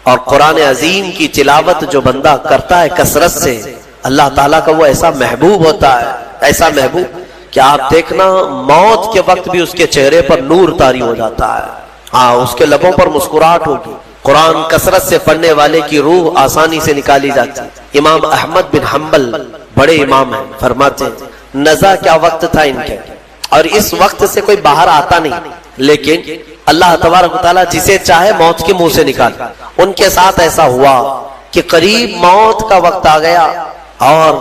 اور قرآن عظیم کی تلاوت جو بندہ کرتا ہے کثرت سے، اللہ تعالیٰ کا وہ ایسا محبوب ہوتا ہے، ایسا محبوب کہ آپ دیکھنا موت کے وقت بھی اس کے چہرے پر نور طاری ہو جاتا ہے، ہاں اس کے لبوں پر مسکراہٹ ہوگی۔ قرآن کثرت سے پڑھنے والے کی روح آسانی سے نکالی جاتی ہے۔ امام احمد بن حنبل بڑے امام ہیں، فرماتے ہیں نزا کیا وقت تھا ان کے، اور اس وقت سے کوئی باہر آتا نہیں، لیکن اللہ تبارک و تعالیٰ جسے چاہے موت کے منہ سے نکال۔ ان کے ساتھ ایسا ہوا کہ قریب موت کا وقت آ گیا اور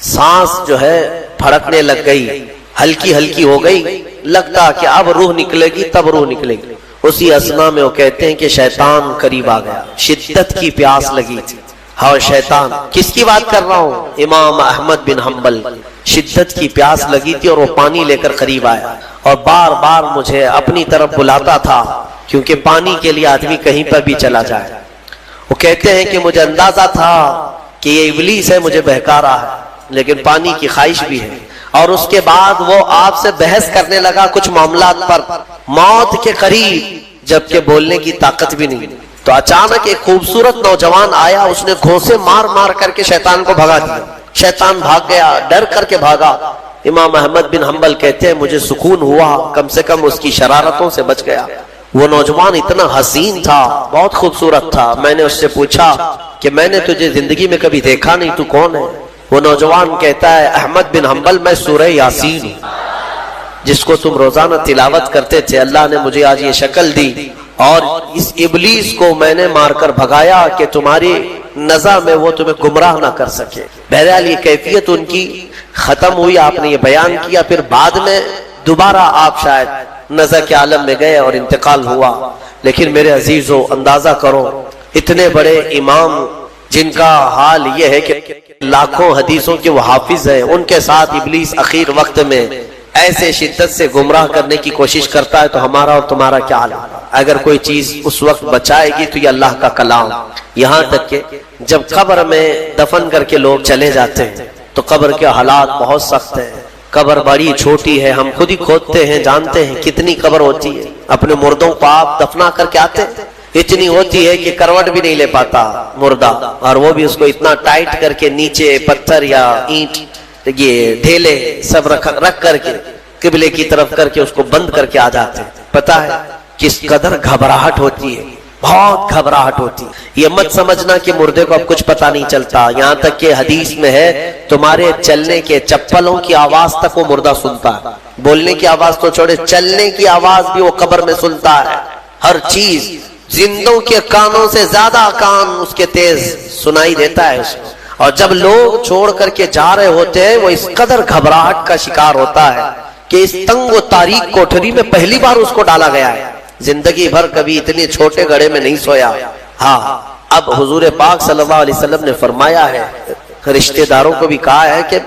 سانس جو ہے پھڑکنے لگ گئی، ہلکی ہلکی ہو گئی، لگتا کہ اب روح نکلے گی، تب روح نکلے گی۔ اسی اثنا میں وہ کہتے ہیں کہ شیطان قریب آ گیا، شدت کی پیاس لگی تھی، اور شیطان کس کی بات کر رہا ہوں؟ امام احمد بن حنبل، شدت کی پیاس لگی تھی اور وہ پانی لے کر قریب آیا اور بار بار مجھے اپنی طرف بلاتا تھا، کیونکہ پانی کے لیے آدمی کہیں پر بھی چلا جائے۔ وہ کہتے ہیں کہ مجھے اندازہ تھا کہ یہ ابلیس ہے، مجھے بہکا رہا ہے، لیکن پانی کی خواہش بھی ہے۔ اور اس کے بعد وہ آپ سے بحث کرنے لگا کچھ معاملات پر، موت کے قریب، جبکہ بولنے کی طاقت بھی نہیں۔ تو اچانک ایک خوبصورت نوجوان آیا، اس نے گھونسے مار مار کر کے شیطان کو بھگا دیا، شیطان بھاگ گیا، ڈر کر کے بھاگا۔ امام احمد بن حنبل کہتے ہیں مجھے سکون ہوا، کم سے کم اس کی شرارتوں سے بچ گیا۔ وہ نوجوان اتنا حسین تھا، بہت خوبصورت تھا۔ میں نے اس سے پوچھا کہ میں نے تجھے زندگی میں کبھی دیکھا نہیں، تو کون ہے؟ وہ نوجوان کہتا ہے احمد بن حنبل میں سورہ یاسین ہوں، جس کو تم روزانہ تلاوت کرتے تھے، اللہ نے مجھے آج یہ شکل دی اور اس ابلیس کو میں نے مار کر بھگایا کہ تمہاری نزا میں وہ تمہیں گمراہ نہ کر سکے۔ بہرحال یہ کیفیت ان کی ختم ہوئی، آپ نے یہ بیان کیا، پھر بعد میں دوبارہ آپ شاید نزا کے عالم میں گئے اور انتقال ہوا۔ لیکن میرے عزیزو اندازہ کرو، اتنے بڑے امام جن کا حال یہ ہے کہ لاکھوں حدیثوں کے وہ حافظ ہیں، ان کے ساتھ ابلیس اخیر وقت میں ایسے شدت سے گمراہ کرنے کی کوشش کرتا ہے، تو ہمارا اور تمہارا کیا حال ہے؟ اگر کوئی چیز اس وقت بچائے گی تو یہ اللہ کا کلام۔ یہاں تک کہ جب قبر میں دفن کر کے لوگ چلے جاتے ہیں تو قبر کے حالات بہت سخت ہیں۔ قبر بڑی چھوٹی ہے، ہم خود ہی کھودتے ہیں، جانتے ہیں کتنی قبر ہوتی ہے۔ اپنے مردوں کو آپ دفنا کر کے آتے ہیں، اتنی ہوتی ہے کہ کروٹ بھی نہیں لے پاتا مردہ، اور وہ بھی اس کو اتنا ٹائٹ کر کے نیچے پتھر یا اینٹ، یہ ڈھیلے سب رکھ کر کے قبلے کی طرف کر کے اس کو بند کر کے آ جاتے ہیں۔ پتا ہے کس قدر گھبراہٹ ہوتی ہے، بہت گھبراہٹ ہوتی ہے۔ یہ مت سمجھنا کہ مردے کو اب کچھ پتا نہیں چلتا، یہاں تک کہ حدیث میں ہے تمہارے چلنے کے چپلوں کی آواز تک وہ مردہ سنتا ہے، بولنے کی آواز تو چھوڑے، چلنے کی آواز بھی وہ قبر میں سنتا ہے۔ ہر چیز زندوں کے کانوں سے زیادہ کان اس کے تیز سنائی دیتا ہے اس کو۔ اور جب لوگ چھوڑ کر کے جا رہے ہوتے ہیں، وہ اس قدر گھبراہٹ کا شکار ہوتا ہے کہ اس تنگ و تاریک کوٹھری میں پہلی بار اس کو ڈالا گیا ہے، زندگی بھر کبھی اتنے چھوٹے گڑھے میں نہیں سویا۔ ہاں اب حضور پاک صلی اللہ علیہ وسلم نے فرمایا ہے، رشتہ داروں کو بھی کہا ہے کہ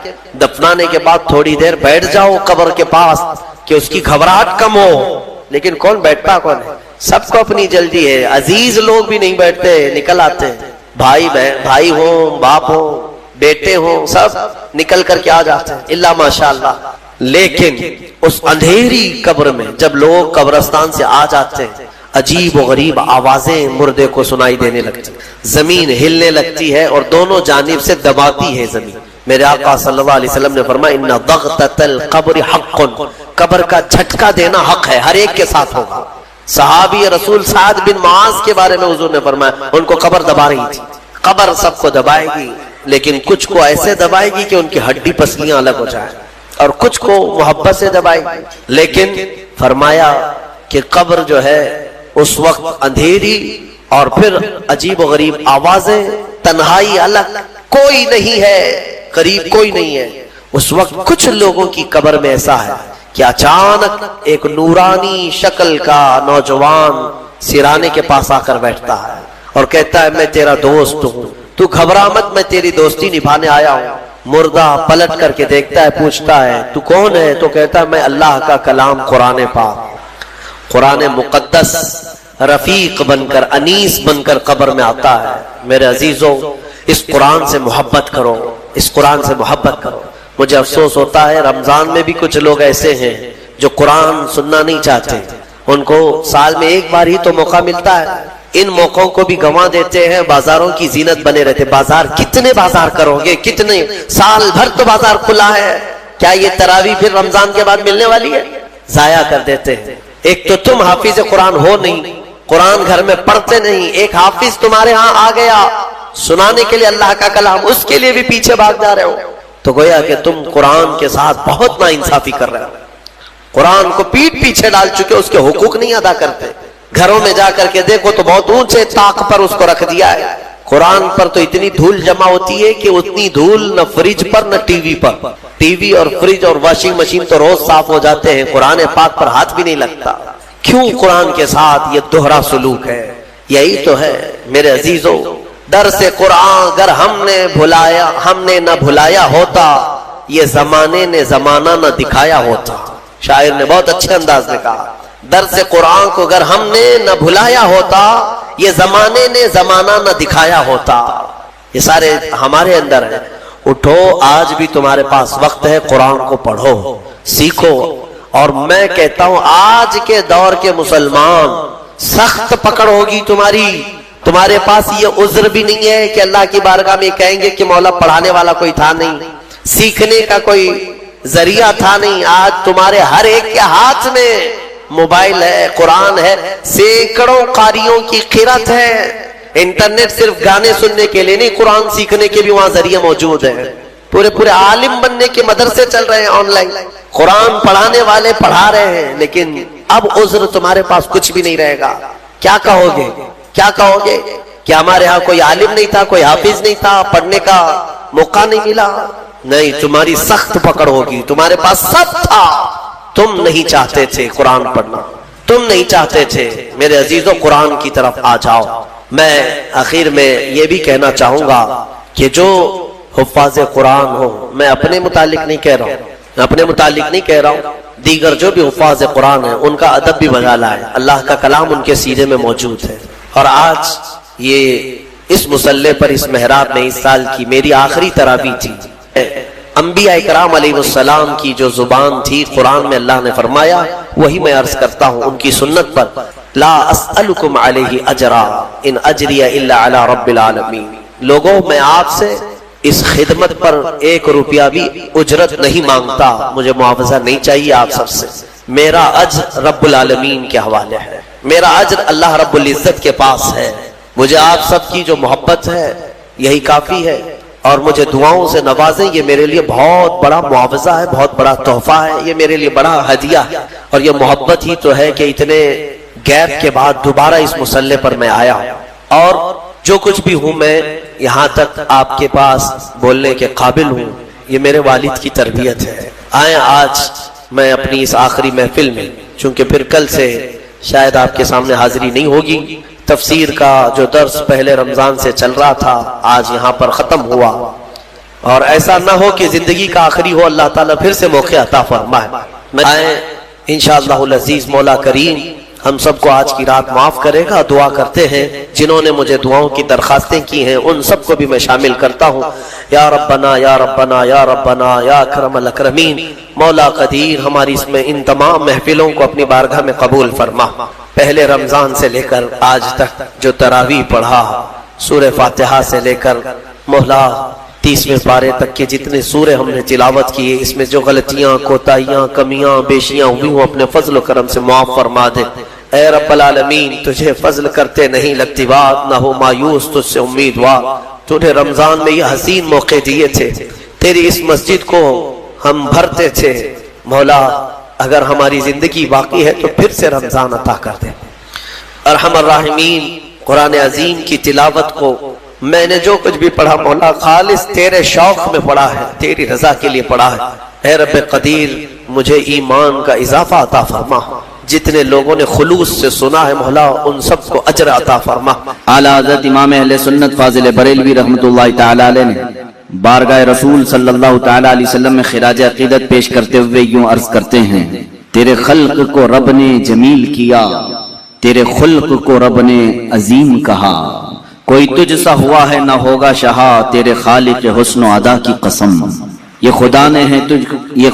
دفنانے کے بعد تھوڑی دیر بیٹھ جاؤ قبر کے پاس کہ اس کی گھبراہٹ کم ہو۔ لیکن کون بیٹھتا کون ہے؟ سب کو اپنی جلدی ہے، عزیز لوگ بھی نہیں بیٹھتے، نکل آتے ہیں، بھائی بہن، بھائی ہوں، باپ ہوں، بیٹے ہوں، سب نکل کر کے آ جاتے ہیں، اللہ ماشاءاللہ۔ لیکن اس اندھیری قبر میں جب لوگ قبرستان سے آ جاتے ہیں، عجیب و غریب آوازیں مردے کو سنائی دینے لگتی، زمین ہلنے لگتی ہے اور دونوں جانب سے دباتی ہے زمین۔ میرے آقا صلی اللہ علیہ وسلم نے فرمایا ان ضغطۃ القبر حق، قبر کا جھٹکا دینا حق ہے، ہر ایک کے ساتھ ہوگا۔ صحابی رسول سعد بن معاذ کے بارے میں حضور نے فرمایا ان کو قبر دبا رہی تھی، قبر سب کو دبائے گی، لیکن کچھ کو ایسے دبائے گی کہ ان کی ہڈی پسلیاں الگ ہو جائیں، اور کچھ کو محبت سے دبائے گی۔ لیکن فرمایا کہ قبر جو ہے اس وقت اندھیری اور پھر عجیب و غریب آوازیں، تنہائی الگ، کوئی نہیں ہے قریب، کوئی نہیں ہے۔ اس وقت کچھ لوگوں کی قبر میں ایسا ہے کہ اچانک ایک نورانی شکل کا نوجوان سرانے کے پاس آ کر بیٹھتا ہے اور کہتا ہے میں تیرا دوست ہوں، تو گھبرا مت، میں تیری دوستی نبھانے آیا ہوں۔ مردہ پلٹ کر کے دیکھتا ہے، پوچھتا ہے تو کون ہے؟ تو کہتا ہے میں اللہ کا کلام قرآن پاک، قرآن مقدس رفیق بن کر، انیس بن کر قبر میں آتا ہے۔ میرے عزیزوں اس قرآن سے محبت کرو، اس قرآن سے محبت کرو۔ مجھے افسوس ہوتا ہے رمضان میں بھی کچھ لوگ ایسے ہیں جو قرآن سننا نہیں چاہتے، ان کو سال میں ایک بار ہی تو موقع ملتا ہے، ان موقعوں کو بھی گنوا دیتے ہیں، بازاروں کی زینت بنے رہتے۔ بازار کتنے بازار کرو گے، کتنے سال بھر تو بازار کھلا ہے، کیا یہ تراویح پھر رمضان کے بعد ملنے والی ہے؟ ضائع کر دیتے ہیں۔ ایک تو تم حافظ قرآن ہو نہیں، قرآن گھر میں پڑھتے نہیں، ایک حافظ تمہارے ہاں آ گیا سنانے کے لیے اللہ کا کلام، اس کے لیے بھی پیچھے بھاگ جا رہے ہو، تو گویا کہ تم قرآن کے ساتھ بہت ناانصافی کر رہے ہو، قرآن کو پیٹ پیچھے ڈال چکے، اس کے حقوق نہیں ادا کرتے۔ گھروں میں جا کر کے دیکھو تو بہت اونچے طاق پر اس کو رکھ دیا ہے۔ قرآن پر تو اتنی دھول جمع ہوتی ہے کہ اتنی دھول نہ فریج پر نہ ٹی وی پر، ٹی وی اور فریج اور واشنگ مشین تو روز صاف ہو جاتے ہیں، قرآن پاک پر ہاتھ بھی نہیں لگتا۔ کیوں قرآن کے ساتھ یہ دوہرا سلوک ہے؟ یہی تو ہے میرے عزیزوں، درس قرآن اگر ہم نے نہ بھلایا ہوتا، یہ زمانے نے زمانہ نہ دکھایا ہوتا۔ شاعر نے بہت اچھے انداز میں کہا، درس قرآن کو اگر ہم نے نہ بھلایا ہوتا، یہ زمانے نے زمانہ نہ دکھایا ہوتا۔ یہ سارے ہمارے اندر ہیں۔ اٹھو، آج بھی تمہارے پاس وقت ہے، قرآن کو پڑھو، سیکھو۔ اور میں کہتا ہوں آج کے دور کے مسلمان، سخت پکڑ ہوگی تمہارے پاس یہ عذر بھی نہیں ہے کہ اللہ کی بارگاہ میں کہیں گے کہ مولا پڑھانے والا کوئی تھا نہیں، سیکھنے کا کوئی ذریعہ تھا نہیں۔ آج تمہارے ہر ایک کے ہاتھ میں موبائل ہے، قرآن ہے، سینکڑوں قاریوں کی قرت ہے۔ انٹرنیٹ صرف گانے سننے کے لیے نہیں، قرآن سیکھنے کے بھی وہاں ذریعہ موجود ہیں۔ پورے عالم بننے کے مدرسے چل رہے ہیں آن لائن، قرآن پڑھانے والے پڑھا رہے ہیں، لیکن اب عذر تمہارے پاس کچھ بھی نہیں رہے گا۔ کیا کہو گے کہ ہمارے ہاں کوئی عالم نہیں تھا، کوئی حافظ نہیں تھا، پڑھنے کا موقع نہیں ملا؟ نہیں، تمہاری سخت پکڑ ہوگی، تمہارے پاس سب تھا، تم نہیں چاہتے تھے قرآن پڑھنا، تم نہیں چاہتے تھے۔ میرے عزیزوں، قرآن کی طرف آ جاؤ۔ میں آخر میں یہ بھی کہنا چاہوں گا کہ جو حفاظ قرآن ہو، میں اپنے متعلق نہیں کہہ رہا ہوں، دیگر جو بھی حفاظ قرآن ہیں ان کا ادب بھی بجا لائے۔ اللہ کا کلام ان کے سینے میں موجود ہے۔ اور آج یہ اس مصلی پر، اس محراب میں اس سال کی میری آخری تراویح تھی۔ انبیاء اکرام علیہ السلام کی جو زبان تھی، قرآن میں اللہ نے فرمایا، وہی میں عرض کرتا ہوں ان کی سنت پر، لا اسألکم علیہ اجرا ان اجری الا علی رب العالمین۔ لوگوں، میں آپ سے اس خدمت پر 1 روپیہ بھی اجرت نہیں مانگتا، مجھے معاوضہ نہیں چاہیے آپ سب سے۔ میرا اجر رب العالمین کے حوالے ہے، میرا اجر اللہ رب العزت کے پاس ہے۔ مجھے آپ سب کی جو محبت ہے یہی کافی ہے، اور مجھے دعاؤں سے نوازیں، یہ میرے لیے بہت بڑا معاوضہ ہے، بہت بڑا تحفہ ہے، یہ میرے لیے بڑا ہدیہ ہے۔ اور یہ محبت ہی تو ہے کہ اتنے گیپ کے بعد دوبارہ اس مصلی پر میں آیا ہوں، اور جو کچھ بھی ہوں میں یہاں تک آپ کے پاس بولنے کے قابل ہوں، یہ میرے والد کی تربیت ہے۔ آئیں، آج میں اپنی اس آخری محفل میں، چونکہ پھر کل سے شاید آپ کے سامنے حاضری نہیں ہوگی، تفسیر کا جو درس پہلے رمضان سے چل رہا تھا آج یہاں پر ختم ہوا، اور ایسا نہ ہو کہ زندگی کا آخری ہو، اللہ تعالیٰ پھر سے موقع عطا فرمائے۔ آئیں، انشاءاللہ العزیز مولا کریم ہم سب کو آج کی رات معاف کرے گا۔ دعا کرتے ہیں جنہوں نے مجھے دعاؤں کی درخواستیں کی ہیں ان سب کو بھی میں شامل کرتا ہوں۔ یا ربنا یا ربنا یا ربنا یا اکرم الاکرمین، مولا قدیر ہماری اس میں ان تمام محفلوں کو اپنی بارگاہ میں قبول فرما۔ پہلے رمضان سے لے کر آج تک جو تراویح پڑھا، سورہ فاتحہ سے لے کر مولا 30ویں پارے تک کے جتنے سورے ہم نے تلاوت کیے، اس میں جو غلطیاں، کوتاہیاں، کمیاں، بیشیاں ہوئی ہوں اپنے فضل و کرم سے معاف فرما دے۔ اے رب العالمین، تجھے فضل کرتے نہیں لگتی بات، نہ ہو مایوس تجھ سے امیدوار۔ تو نے رمضان میں یہ حسین موقع دیے تھے، تیری اس مسجد کو ہم بھرتے تھے، مولا اگر ہماری زندگی باقی ہے تو پھر سے رمضان عطا کر دے۔ ارحم الراحمین، قرآن عظیم کی تلاوت کو میں نے جو کچھ بھی پڑھا مولا خالص تیرے شوق میں پڑھا ہے، تیری رضا کے لیے پڑھا ہے۔ اے رب قدیر، مجھے ایمان کا اضافہ عطا فرما، جتنے لوگوں نے خلوص سے سنا ہے مولا ان سب کو اجر عطا فرما۔ اعلیٰ حضرت امام اہل سنت فاضل بریلوی رحمۃ اللہ تعالی علیہ نے بارگاہ رسول صلی اللہ تعالی علیہ وسلم میں خراج عقیدت پیش کرتے ہوئے یوں عرض کرتے ہیں، تیرے خلق کو رب نے جمیل کیا، تیرے خلق کو رب نے عظیم کہا، کوئی تجھ سا ہوا ہے نہ ہوگا شہا، تیرے خالق حسن و ادا کی قسم، یہ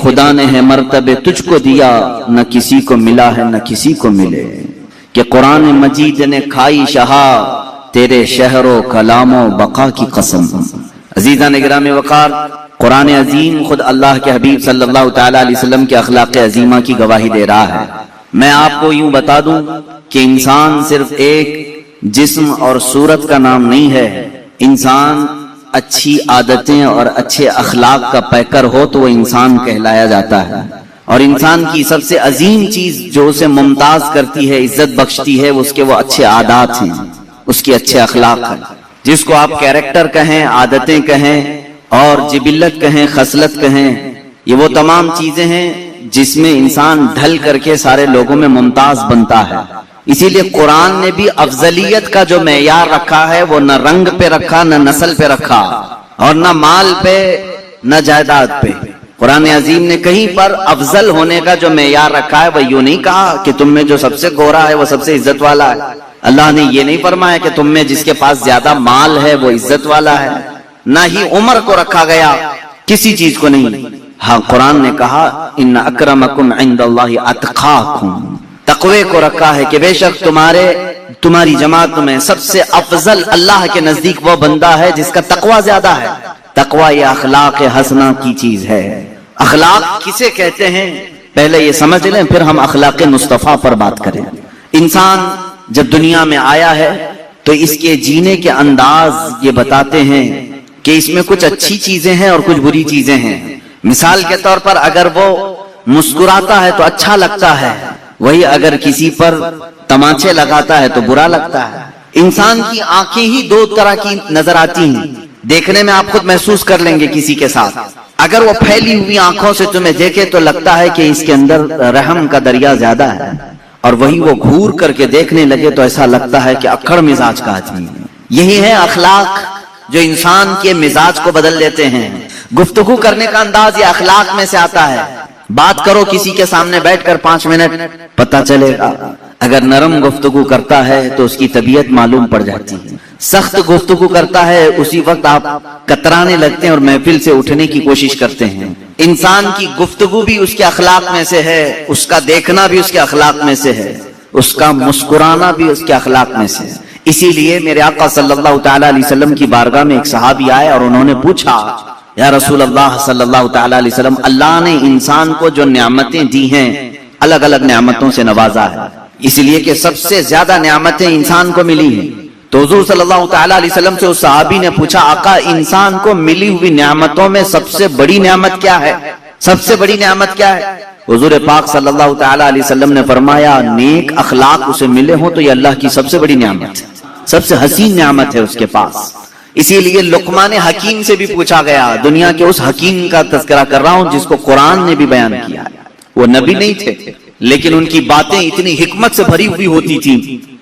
خدا نے ہے مرتبے تجھ کو دیا، نہ کسی کو ملا ہے نہ کسی کو ملے، کہ قرآن مجید نے کھائی شہا تیرے شہر و کلام و بقا کی قسم۔ عزیزان گرامی وقار، قرآن عظیم خود اللہ کے حبیب صلی اللہ تعالی علیہ وسلم کے اخلاق عظیمہ کی گواہی دے رہا ہے۔ میں آپ کو یوں بتا دوں کہ انسان صرف ایک جسم اور صورت کا نام نہیں ہے، انسان اچھی عادتیں اور اچھے اخلاق کا پیکر ہو تو وہ انسان کہلایا جاتا ہے۔ اور انسان کی سب سے عظیم چیز جو اسے ممتاز کرتی ہے، عزت بخشتی ہے، اس کے وہ اچھے عادات ہیں، اس کے اچھے اخلاق ہیں، جس کو آپ کیریکٹر کہیں، عادتیں کہیں اور جبلت کہیں، خصلت کہیں، یہ وہ تمام چیزیں ہیں جس میں انسان ڈھل کر کے سارے لوگوں میں ممتاز بنتا ہے۔ اسی لیے قرآن نے بھی افضلیت کا جو معیار رکھا ہے وہ نہ رنگ پہ رکھا، نہ نسل پہ رکھا، اور نہ مال پہ، نہ جائیداد پہ۔ قرآن عظیم نے کہیں پر افضل ہونے کا جو معیار رکھا ہے وہ یوں نہیں کہا کہ تم میں جو سب سے گورا ہے وہ سب سے عزت والا ہے۔ اللہ نے یہ نہیں فرمایا کہ تم میں جس کے پاس زیادہ مال ہے وہ عزت والا ہے، نہ ہی عمر کو رکھا گیا، کسی چیز کو نہیں۔ ہاں قرآن نے کہا ان اکرمکم عند اللہ اتقاکم، تقوی کو رکھا ہے کہ بے شک تمہاری جماعت میں سب سے افضل اللہ کے نزدیک وہ بندہ ہے جس کا تقوی زیادہ ہے۔ تقوی یہ اخلاق حسنہ کی چیز ہے۔ اخلاق کسے کہتے ہیں پہلے یہ سمجھ لیں، پھر ہم اخلاق مصطفیٰ پر بات کریں۔ انسان جب دنیا میں آیا ہے تو اس کے جینے کے انداز یہ بتاتے ہیں کہ اس میں کچھ اچھی چیزیں ہیں اور کچھ بری چیزیں ہیں۔ مثال کے طور پر اگر وہ مسکراتا ہے تو اچھا لگتا ہے، وہی اگر کسی پر تماچے لگاتا ہے تو برا لگتا ہے۔ انسان کی آنکھیں ہی دو طرح کی نظر آتی ہیں، دیکھنے میں آپ خود محسوس کر لیں گے کسی کے ساتھ۔ اگر وہ پھیلی ہوئی آنکھوں سے تمہیں دیکھے تو لگتا ہے کہ اس کے اندر رحم کا دریا زیادہ ہے، اور وہی وہ گھور کر کے دیکھنے لگے تو ایسا لگتا ہے کہ اکڑ مزاج کا آدمی ہے۔ یہی ہے اخلاق جو انسان کے مزاج کو بدل دیتے ہیں۔ گفتگو کرنے کا انداز یہ اخلاق میں سے آتا ہے۔ بات کرو کسی کے سامنے بیٹھ کر 5 منٹ، پتہ چلے گا اگر نرم گفتگو کرتا ہے تو اس کی طبیعت معلوم پڑ جاتی ہے، سخت گفتگو کرتا ہے اسی وقت آپ کترانے لگتے ہیں اور محفل سے اٹھنے کی کوشش کرتے ہیں۔ انسان کی گفتگو بھی اس کے اخلاق میں سے ہے، اس کا دیکھنا بھی اس کے اخلاق میں سے ہے، اس کا مسکرانا بھی اس کے اخلاق میں سے ہے۔ اسی لیے میرے آقا صلی اللہ تعالی علیہ وسلم کی بارگاہ میں ایک صحابی آئے اور انہوں نے پوچھا یا رسول اللہ صلی اللہ تعالی علیہ وسلم، اللہ نے انسان کو جو نعمتیں دی ہیں الگ الگ نعمتوں سے نوازا ہے، اس لیے کہ سب سے زیادہ نعمتیں انسان کو ملی ہیں۔ تو حضور صلی اللہ تعالی علیہ وسلم سے اس صحابی نے پوچھا آقا انسان کو ملی ہوئی نعمتوں میں سب سے بڑی نعمت کیا ہے؟ سب سے بڑی نعمت کیا ہے؟ حضور پاک صلی اللہ تعالی علیہ وسلم نے فرمایا نیک اخلاق اسے ملے ہوں تو یہ اللہ کی سب سے بڑی نعمت ہے، سب سے حسین نعمت ہے اس کے پاس۔ اسی لیے لقمان حکیم سے بھی پوچھا گیا، دنیا کے اس حکیم کا تذکرہ کر رہا ہوں جس کو قرآن نے بھی بیان کیا ہے۔ وہ نبی نہیں تھے لیکن ان کی باتیں اتنی حکمت سے بھری ہوئی ہوتی تھی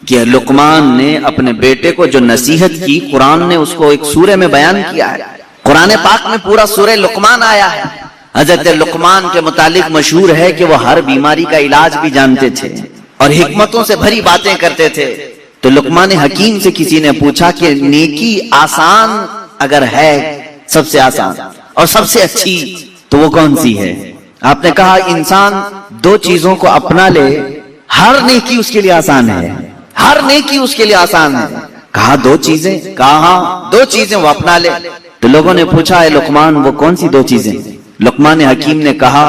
کہ لقمان نے اپنے بیٹے کو جو نصیحت کی قرآن نے اس کو ایک سورہ میں بیان کیا ہے۔ قرآن پاک میں پورا سورہ لقمان آیا ہے۔ حضرت لقمان کے متعلق مشہور ہے کہ وہ ہر بیماری کا علاج بھی جانتے تھے اور حکمتوں سے بھری باتیں کرتے تھے۔ تو لقمان حکیم سے کسی نے پوچھا کہ نیکی آسان اگر ہے، سب سے آسان اور سب سے اچھی تو وہ کون سی ہے؟ آپ نے کہا انسان 2 چیزوں کو اپنا لے، ہر نیکی اس کے لیے آسان ہے، ہر نیکی اس کے لیے آسان ہے۔ کہا 2 چیزیں؟ کہا 2 چیزیں وہ اپنا لے۔ تو لوگوں نے پوچھا اے لقمان وہ کون سی 2 چیزیں؟ لقمان حکیم نے کہا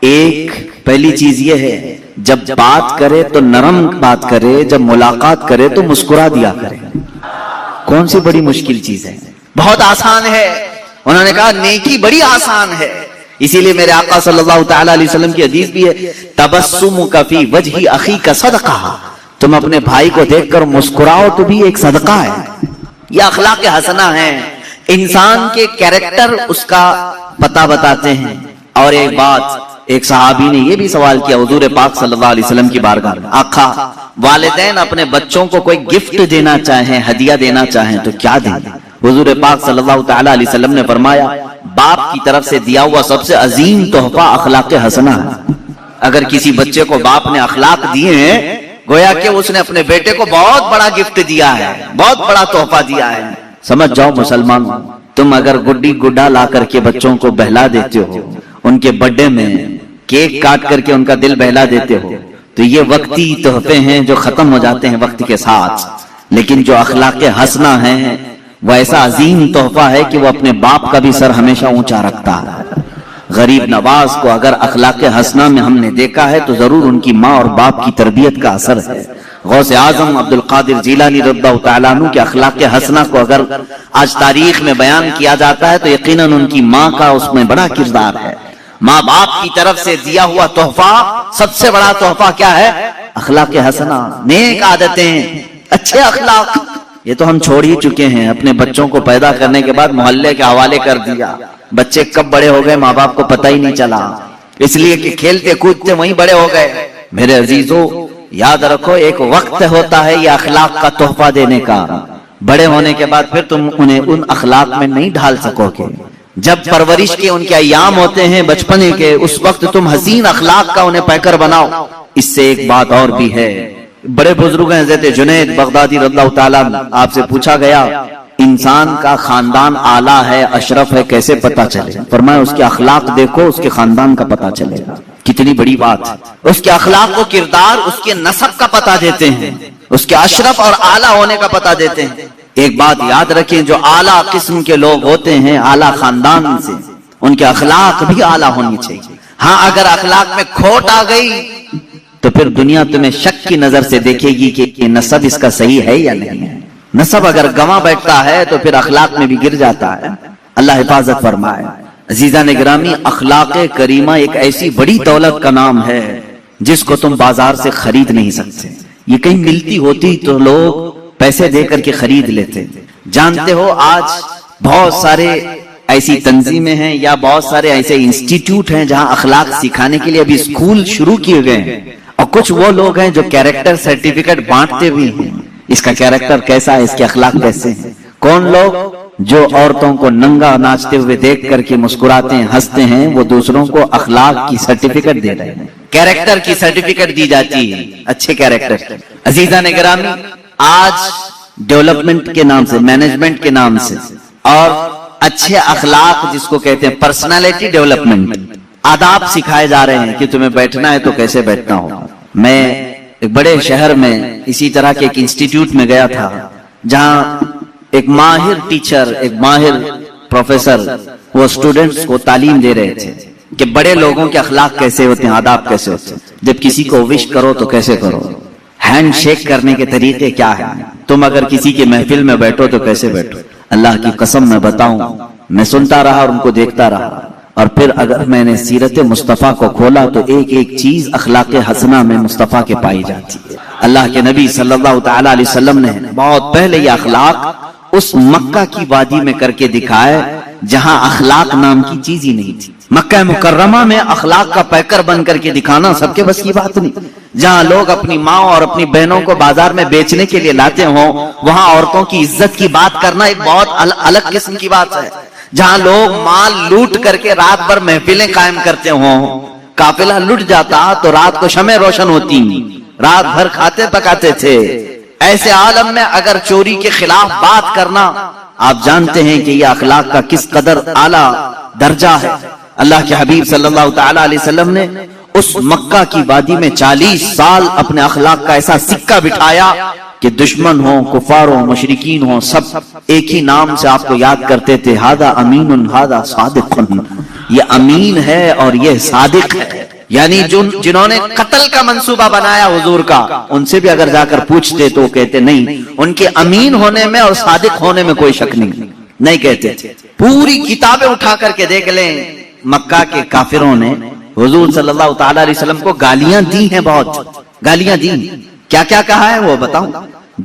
ایک پہلی چیز یہ ہے جب بات کرے تو نرم بات کرے، جب ملاقات کرے تو مسکرا دیا کرے۔ کون سی بڑی مشکل چیز ہے؟ بہت آسان ہے۔ انہوں نے کہا نیکی بڑی آسان ہے۔ اسی لیے میرے آقا صلی اللہ تعالی علیہ وسلم کی حدیث بھی ہے تبسمک فی وجہ اخیک صدقہ، تم اپنے بھائی کو دیکھ کر مسکراؤ تو بھی ایک صدقہ ہے۔ یہ اخلاق حسنہ ہے، انسان کے کیریکٹر اس کا پتہ بتاتے ہیں۔ اور ایک بات، ایک صحابی نے یہ بھی سوال کیا حضور پاک صلی اللہ علیہ وسلم کی بارگاہ میں، آقا والدین اپنے بچوں کو کوئی گفٹ دینا چاہیں، ہدیہ دینا چاہیں تو کیا دیں؟ حضور پاک صلی اللہ تعالی علیہ وسلم نے فرمایا باپ کی طرف سے دیا ہوا سب سے عظیم تحفہ اخلاق حسنہ ہے۔ اگر کسی بچے کو باپ نے اخلاق دیے ہیں گویا کہ اس نے اپنے بیٹے کو بہت بڑا گفٹ دیا ہے، بہت بڑا تحفہ دیا ہے۔ سمجھ جاؤ مسلمان، تم اگر گڈی گڈا لا کر کے بچوں کو بہلا دیتے ہو، ان کے برتھ ڈے میں کیک کاٹ کر کے ان کا دل بہلا دیتے ہو، تو یہ وقتی تحفے ہیں جو ختم ہو جاتے ہیں وقت کے ساتھ، لیکن جو اخلاق حسنہ ہیں وہ ایسا عظیم تحفہ ہے کہ وہ اپنے باپ کا بھی سر ہمیشہ اونچا رکھتا ہے۔ غریب نواز کو اگر اخلاق حسنہ میں ہم نے دیکھا ہے تو ضرور ان کی ماں اور باپ کی تربیت کا اثر ہے۔ غوث اعظم عبد القادر جیلانی رضی اللہ تعالیٰ عنہ کے اخلاق حسنہ کو اگر آج تاریخ میں بیان کیا جاتا ہے تو یقیناً ان کی ماں کا اس میں بڑا کردار ہے۔ ماں باپ کی طرف سے دیا ہوا تحفہ، سب سے بڑا تحفہ کیا ہے؟ اخلاق حسنہ، نیک عادتیں، اچھے اخلاق۔ یہ تو ہم چھوڑ ہی چکے ہیں، اپنے بچوں کو پیدا کرنے کے بعد محلے کے حوالے کر دیا، بچے کب بڑے ہو گئے ماں باپ کو پتہ ہی نہیں چلا، اس لیے کہ کھیلتے کودتے وہیں بڑے ہو گئے۔ میرے عزیزو، یاد رکھو ایک وقت ہوتا ہے یہ اخلاق کا تحفہ دینے کا، بڑے ہونے کے بعد پھر تم انہیں ان اخلاق میں نہیں ڈھال سکو گے۔ جب پرورش کے ان کے ایام ہوتے ہیں بچپنے کے، اس وقت تم حسین اخلاق کا انہیں پیکر بناؤ۔ اس سے ایک بات اور بھی ہے، بڑے بزرگ ہیں حضرت جنید بغدادی رضی اللہ تعالیٰ، آپ سے پوچھا گیا انسان کا خاندان اعلیٰ ہے، اشرف ہے، کیسے پتا چلے؟ فرمایا اس کے اخلاق دیکھو، اس کے خاندان کا پتا چلے گا۔ کتنی بڑی بات، اس کے اخلاق و کردار اس کے نسب کا پتا دیتے ہیں، اس کے اشرف اور اعلیٰ ہونے کا پتا دیتے ہیں۔ ایک بات یاد رکھیں، جو اعلیٰ قسم کے لوگ ہوتے ہیں اعلیٰ خاندان سے، ان کے اخلاق بھی اعلیٰ ہونی چاہیے۔ ہاں اگر اخلاق میں کھوٹ آ گئی تو پھر دنیا تمہیں شک کی نظر سے دیکھے گی کہ یہ نسب اس کا صحیح ہے یا نہیں ہے۔ نسب اگر گنوا بیٹھتا ہے تو پھر اخلاق میں بھی گر جاتا ہے۔ اللہ حفاظت فرمائے۔ عزیزان گرامی، اخلاق کریمہ ایک ایسی بڑی دولت کا نام ہے جس کو تم بازار سے خرید نہیں سکتے۔ یہ کہیں ملتی ہوتی تو لوگ پیسے دے کر کے خرید لیتے۔ جانتے ہو آج بہت سارے ایسی تنظیمیں ہیں یا بہت سارے ایسے انسٹیٹیوٹ ہیں جہاں اخلاق سکھانے کے لیے ابھی اسکول شروع کیے گئے ہیں، اور کچھ وہ لوگ ہیں جو کیریکٹر سرٹیفکیٹ بانٹتے بھی ہیں، اس کا کیریکٹر کیسا ہے، اس کے اخلاق کیسے ہیں۔ کون لوگ؟ جو عورتوں کو ننگا ناچتے ہوئے دیکھ کر کے مسکراتے ہیں، ہنستے ہیں، وہ دوسروں کو اخلاق کی سرٹیفکیٹ دے رہے ہیں، کیریکٹر کی سرٹیفکیٹ دی جاتی ہے، اچھے کیریکٹر۔ عزیزان گرامی، آج ڈیولپمنٹ کے نام سے، مینجمنٹ کے نام سے، اور اچھے اخلاق جس کو کہتے ہیں پرسنالٹی ڈیولپمنٹ، آداب سکھائے جا رہے ہیں کہ تمہیں بیٹھنا ہے تو کیسے بیٹھنا ہو۔ میں ایک بڑے شہر میں اسی طرح کے ایک انسٹیٹیوٹ میں گیا تھا جہاں ایک ماہر ٹیچر، ایک ماہر پروفیسر وہ اسٹوڈنٹس کو تعلیم دے رہے تھے کہ بڑے لوگوں کے اخلاق کیسے ہوتے ہیں، آداب کیسے ہوتے ہیں، جب کسی کو وش کرو تو کیسے کرو، ہینڈ شیک کرنے کے طریقے کیا ہیں، تم اگر کسی کی محفل میں بیٹھو تو کیسے بیٹھو۔ اللہ کی قسم میں بتاؤں، میں سنتا رہا اور ان کو دیکھتا رہا، اور پھر اگر میں نے سیرت مصطفیٰ کو کھولا تو ایک ایک چیز اخلاق حسنہ میں مصطفیٰ کے پائی جاتی ہے۔ اللہ کے نبی صلی اللہ تعالیٰ علیہ وسلم نے بہت پہلے یہ اخلاق اس مکہ کی وادی میں کر کے دکھائے جہاں اخلاق نام کی چیز ہی نہیں تھی۔ مکہ مکرمہ میں اخلاق کا پیکر بن کر کے دکھانا سب کے بس کی بات نہیں۔ جہاں لوگ اپنی ماں اور اپنی بہنوں کو بازار میں بیچنے کے لیے لاتے ہوں، وہاں عورتوں کی عزت کی بات کرنا ایک بہت الگ قسم کی بات ہے۔ جہاں لوگ مال لوٹ کر کے رات بھر محفلیں قائم کرتے ہوں، قافلہ لٹ جاتا تو رات کو شمع روشن ہوتی، رات بھر کھاتے پکاتے تھے، ایسے عالم میں اگر چوری کے خلاف بات کرنا، آپ جانتے ہیں کہ یہ اخلاق کا کس قدر اعلیٰ درجہ ہے۔ اللہ کے حبیب صلی اللہ تعالیٰ علیہ وسلم نے اس مکہ کی وادی میں 40 سال اپنے اخلاق کا ایسا سکہ بٹھایا کہ دشمن ہوں، کفار ہوں، مشرکین ہوں، سب ایک ہی نام سے آپ کو یاد کرتے تھے، ہذا امین ہذا صادق، یہ امین ہے اور یہ صادق ہے۔ یعنی جنہوں نے قتل کا منصوبہ بنایا حضور کا، ان سے بھی اگر جا کر پوچھتے تو کہتے نہیں، ان کے امین ہونے میں اور صادق ہونے میں کوئی شک نہیں کہتے تھے۔ پوری کتابیں اٹھا کر کے دیکھ لیں، مکہ کے کافروں نے حضور صلی اللہ تعالیٰ علیہ وسلم کو گالیاں دی ہیں، بہت گالیاں دی۔ کیا کیا کہا ہے وہ بتاؤں؟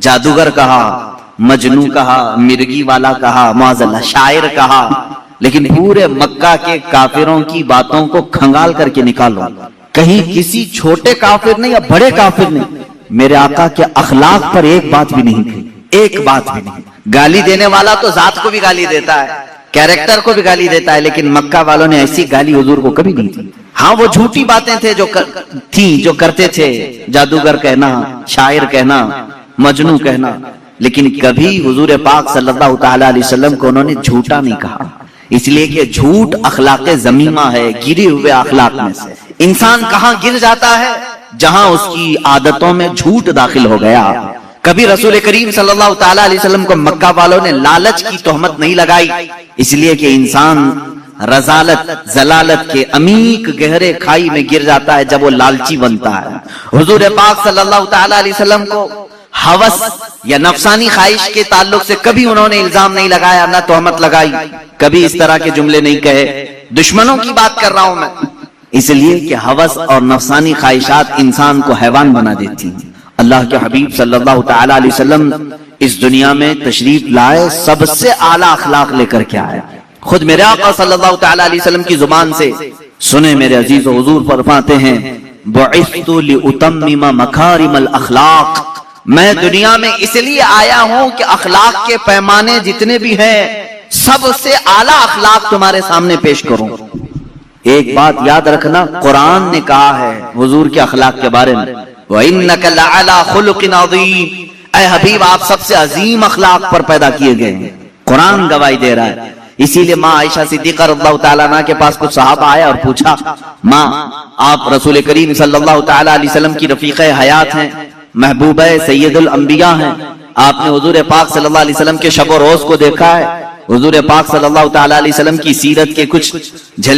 جادوگر کہا، مجنوں کہا، مرگی والا کہا، معاذ اللہ شاعر کہا، لیکن پورے مکہ کے کافروں کی باتوں کو کھنگال کر کے نکالو، کہیں کسی چھوٹے کافر نے یا بڑے کافر نے میرے آقا کے اخلاق پر ایک بات بھی نہیں کہی، ایک بات بھی نہیں۔ گالی دینے والا تو ذات کو بھی گالی دیتا ہے، کیریکٹر کو بھی گالی دیتا ہے، لیکن مکہ والوں نے ایسی گالی حضور کو کبھی نہیں دی۔ ہاں وہ جھوٹی باتیں تھے جو کرتے تھے، جادوگر کہنا، شاعر کہنا، مجنوں کہنا، لیکن کبھی حضور پاک صلی اللہ تعالیٰ علیہ وسلم کو انہوں نے جھوٹا نہیں کہا، اس لیے کہ جھوٹ اخلاق ذمیمہ ہے، گرے ہوئے اخلاق میں سے۔ انسان کہاں گر جاتا ہے؟ جہاں اس کی عادتوں میں جھوٹ داخل ہو گیا۔ کبھی رسول کریم صلی اللہ تعالی علیہ وسلم کو مکہ والوں نے لالچ کی تہمت نہیں لگائی، اس لیے کہ انسان رذالت ضلالت کے عمیق گہرے کھائی میں گر جاتا ہے جب وہ لالچی بنتا ہے۔ حضور پاک صلی اللہ تعالی علیہ وسلم کو ہوس یا نفسانی خواہش کے تعلق سے کبھی انہوں نے الزام نہیں لگایا، نہ تہمت لگائی، کبھی اس طرح کے جملے نہیں کہے۔ دشمنوں کی بات کر رہا ہوں میں، اس لیے کہ ہوس اور نفسانی خواہشات انسان کو حیوان بنا دیتی ہیں۔ اللہ کے حبیب صلی اللہ تعالی علیہ وسلم اس دنیا میں تشریف لائے سب سے اعلیٰ اخلاق لے کر کے آئے۔ خود میرے آقا صلی اللہ تعالی علیہ وسلم کی زبان سے سنیں میرے عزیز و حضور فرماتے ہیں، بعثت لأتمم مکارم الاخلاق، میں دنیا میں اس لیے آیا ہوں کہ اخلاق کے پیمانے جتنے بھی ہیں سب سے اعلیٰ اخلاق تمہارے سامنے پیش کروں۔ ایک بات یاد رکھنا، قرآن نے کہا ہے حضور کے اخلاق کے بارے میں، وَإِنَّكَ لَعَلَىٰ خُلُقٍ عَظِيمٍ، اے حبیب آپ سب سے عظیم اخلاق پر پیدا کیے گئے ہیں۔ قرآن گواہی دے رہا ہے۔ اسی لیے ماں عائشہ صدیقہ رضی اللہ تعالیٰ عنہ کے پاس کچھ صحابہ آیا اور پوچھا، ماں آپ رسول کریم صلی اللہ تعالیٰ علیہ وسلم کی رفیقہ حیات ہیں، محبوبہ سید الانبیاء ہیں، آپ نے حضور پاک صلی اللہ علیہ وسلم کے شب و روز کو دیکھا ہے، حضور پاک صلی اللہ تعالیٰ علیہ وسلم کی سیرت کے کچھ جھلکیاں